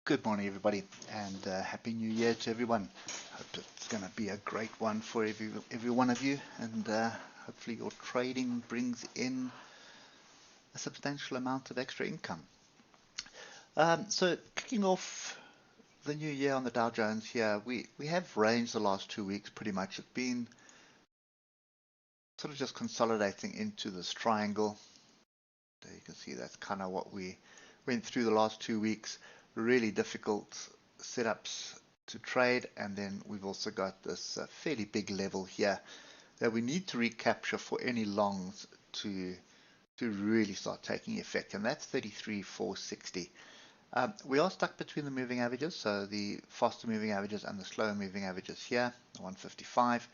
Good morning, everybody, and Happy New Year to everyone. Hope it's going to be a great one for every one of you, and hopefully your trading brings in a substantial amount of extra income. So, kicking off the new year on the Dow Jones here, we have ranged the last 2 weeks pretty much. It's been sort of just consolidating into this triangle. There you can see that's kind of what we went through the last 2 weeks. Really difficult setups to trade, and then we've also got this fairly big level here that we need to recapture for any longs to really start taking effect, and that's 33,460. We are stuck between the moving averages, so the faster moving averages and the slower moving averages here, 155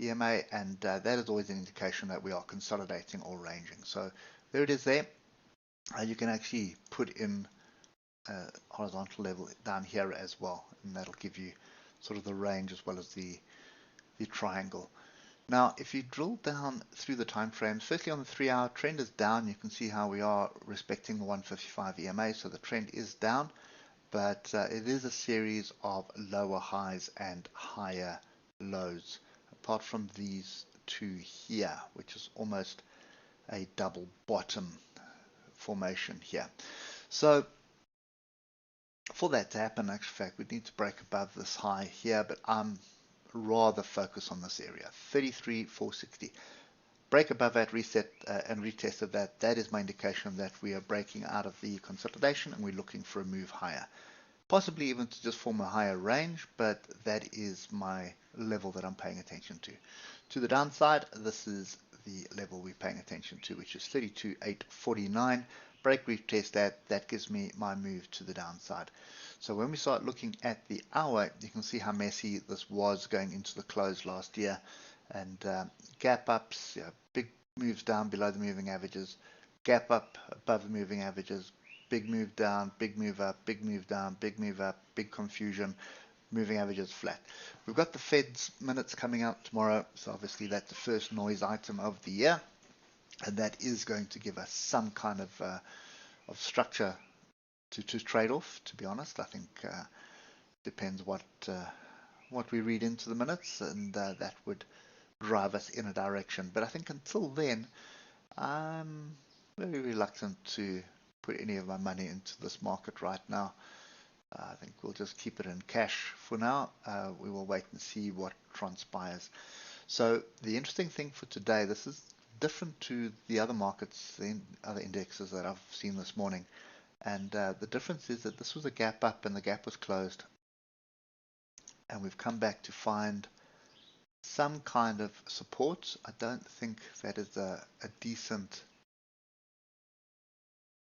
EMA, and that is always an indication that we are consolidating or ranging. So there it is there. You can actually put in horizontal level down here as well, and that'll give you sort of the range as well as the triangle. Now, if you drill down through the time frames, firstly on the 3-hour trend is down. You can see how we are respecting the 155 EMA, so the trend is down, but it is a series of lower highs and higher lows, apart from these two here, which is almost a double bottom formation here. So for that to happen, in actual fact, we need to break above this high here, but I'm rather focused on this area, 33,460. Break above that, reset and retest of that. That is my indication that we are breaking out of the consolidation and we're looking for a move higher. Possibly even to just form a higher range, but that is my level that I'm paying attention to. To the downside, this is the level we're paying attention to, which is 32,849. Break, retest that gives me my move to the downside. So when we start looking at the hour, you can see how messy this was going into the close last year, and gap ups, big moves down below the moving averages, gap up above the moving averages, big move down, big move up, big move down, big move up, big confusion, moving averages flat. We've got the Fed's minutes coming out tomorrow, so obviously that's the first noise item of the year, and that is going to give us some kind of structure to trade off. To be honest, I think depends what we read into the minutes, and that would drive us in a direction. But I think until then, I'm very reluctant to put any of my money into this market right now. I think we'll just keep it in cash for now. We will wait and see what transpires. So the interesting thing for today, this is different to the other markets, the other indexes that I've seen this morning. And the difference is that this was a gap up and the gap was closed. And we've come back to find some kind of support. I don't think that is a decent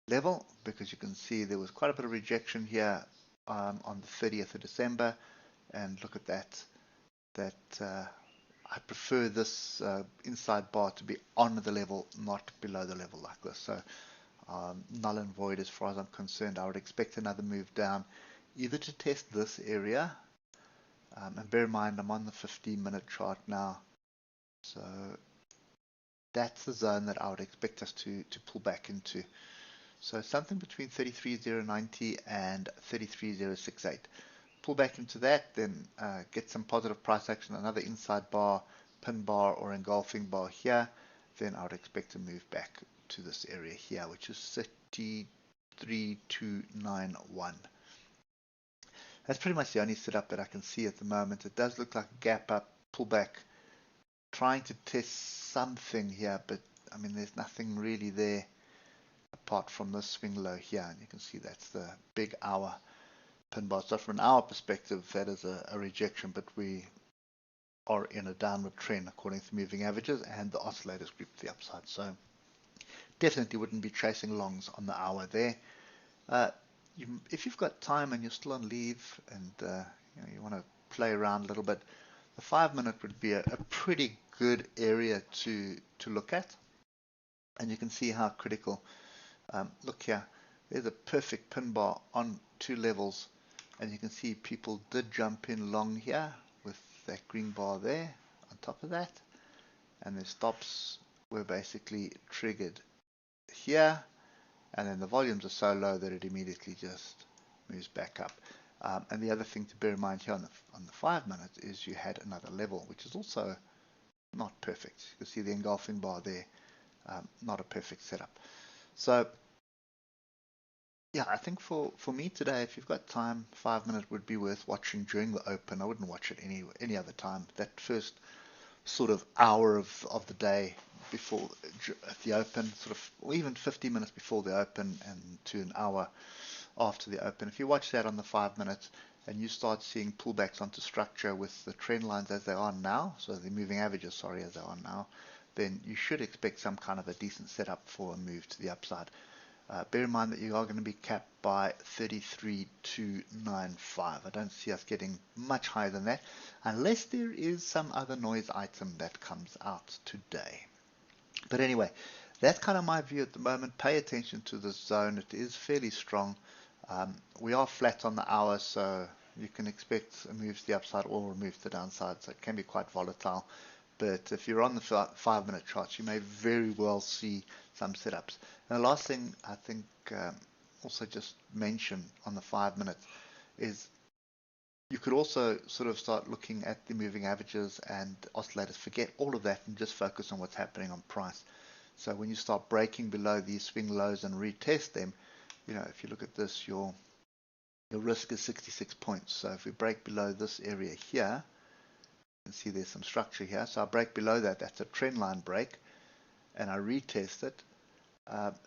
level, because you can see there was quite a bit of rejection here on the 30th of December. And look at that. I prefer this inside bar to be on the level, not below the level like this. So null and void as far as I'm concerned. I would expect another move down, either to test this area, and bear in mind I'm on the 15-minute chart now, so that's the zone that I would expect us to pull back into. So something between 33,090 and 33,068. Pull back into that, then get some positive price action, another inside bar, pin bar, or engulfing bar here, then I would expect to move back to this area here, which is 33,291. That's pretty much the only setup that I can see at the moment. It does look like a gap up, pullback, trying to test something here, but I mean there's nothing really there apart from this swing low here, and you can see that's the big hour pin bar. So from an hour perspective, that is a rejection, but we are in a downward trend according to moving averages and the oscillators group to the upside. So definitely wouldn't be chasing longs on the hour there. If you've got time and you're still on leave and you want to play around a little bit, the 5-minute would be a pretty good area to look at, and you can see how critical. Look here, there's a perfect pin bar on 2 levels, and you can see people did jump in long here with that green bar there on top of that, and their stops were basically triggered here, and then the volumes are so low that it immediately just moves back up. And the other thing to bear in mind here on the 5 minutes is you had another level, which is also not perfect. You can see the engulfing bar there, not a perfect setup. So yeah, I think for me today, if you've got time, 5 minutes would be worth watching during the open. I wouldn't watch it any other time. That first sort of hour of the day before at the open, sort of, or even 50 minutes before the open and to an hour after the open. If you watch that on the 5 minutes and you start seeing pullbacks onto structure with the trend lines as they are now, so the moving averages, sorry, as they are now, then you should expect some kind of a decent setup for a move to the upside. Bear in mind that you are going to be capped by 33,295. I don't see us getting much higher than that unless there is some other noise item that comes out today. But anyway, that's kind of my view at the moment. Pay attention to this zone. It is fairly strong. We are flat on the hour, so you can expect a move to the upside or a move to the downside, so it can be quite volatile. But if you're on the 5 minute charts, you may very well see some setups. And the last thing I think also just mention on the 5 minutes is you could also sort of start looking at the moving averages and oscillators. Forget all of that and just focus on what's happening on price. So when you start breaking below these swing lows and retest them, you know, if you look at this, your risk is 66 points. So if we break below this area here, you can see there's some structure here. So I break below that, that's a trend line break, and I retest it.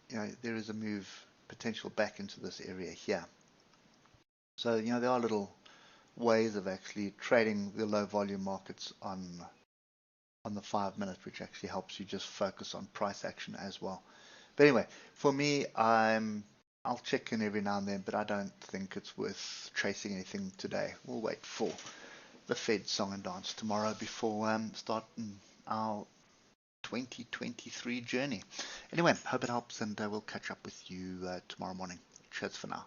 You know, there is a move potential back into this area here. So, you know, there are little ways of actually trading the low volume markets on the 5 minute, which actually helps you just focus on price action as well. But anyway, for me, I'll check in every now and then, but I don't think it's worth chasing anything today. We'll wait for the Fed song and dance tomorrow before starting our 2023 journey. Anyway, hope it helps, and we'll catch up with you tomorrow morning. Cheers for now.